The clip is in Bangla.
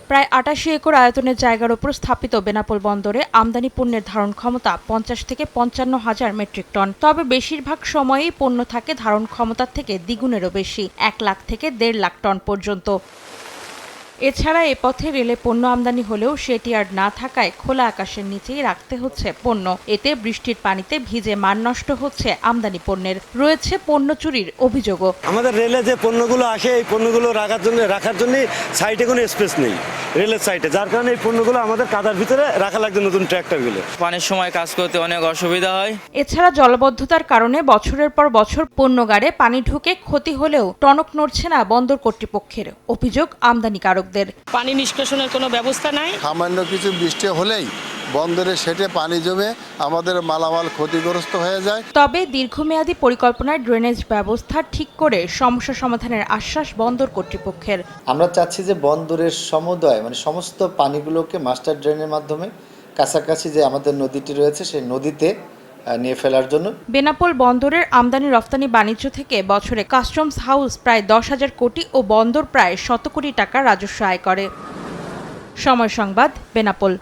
প্রায় ৮৮ একর আয়তনের জায়গার উপর স্থাপিত বেনাপোল বন্দরে আমদানি পণ্যের ধারণ ক্ষমতা ৫০ থেকে ৫৫ হাজার মেট্রিক টন। তবে বেশিরভাগ সময়েই পণ্য থাকে ধারণ ক্ষমতার থেকে দ্বিগুণেরও বেশি, ১ লাখ থেকে ১.৫ লাখ টন পর্যন্ত। এছাড়া এ পথে রেলে পণ্য আমদানি হলেও সেটি আর না থাকায় খোলা আকাশের নিচেই রাখতে হচ্ছে পণ্য। এতে বৃষ্টির পানিতে ভিজে মান নষ্ট হচ্ছে আমদানি পণ্যের। রয়েছে পণ্য চুরির অভিযোগও। আমাদের রেলে যে পণ্যগুলো আসে এই পণ্যগুলো রাখার জন্য সাইডে কোনো স্পেস নেই রেলের সাইডে, যার কারণে এই পণ্যগুলো আমাদের কাদার ভিতরে রাখা লাগছে নতুন ট্র্যাক্টরগুলো। পানির সময় কাজ করতে অনেক অসুবিধা হয়। এছাড়া জলবদ্ধতার কারণে বছরের পর বছর পণ্যগাড়ে পানি ঢুকে ক্ষতি হলেও টনক নড়ছে না বন্দর কর্তৃপক্ষের। অভিযোগ আমদানিকারকদের। পানি নিষ্কাশনের কোনো ব্যবস্থা নাই। সামান্য কিছু বৃষ্টি হলেই বন্দরে সেটে পানি জমে আমাদের মালামাল ক্ষতিগ্রস্ত হয়ে যায়। তবে দীর্ঘমেয়াদী পরিকল্পনায় ড্রেনেজ ব্যবস্থা ঠিক করে সমস্যা সমাধানের আশ্বাস বন্দর কর্তৃপক্ষের। আমরা চাচ্ছি যে বন্দরের সমুদয় সমস্ত পানিগুলোকে মাস্টার ড্রেনের মাধ্যমে কাছাকাছি যে আমাদের নদীটি রয়েছে সেই নদীতে নিয়ে ফেলার জন্য। বেনাপোল বন্দরের আমদানি রফতানি বাণিজ্য থেকে বছরে কাস্টমস হাউস প্রায় ১০,০০০ কোটি ও বন্দর প্রায় ১০০ কোটি টাকা রাজস্ব আয় করে। সময় সংবাদ, বেনাপোল।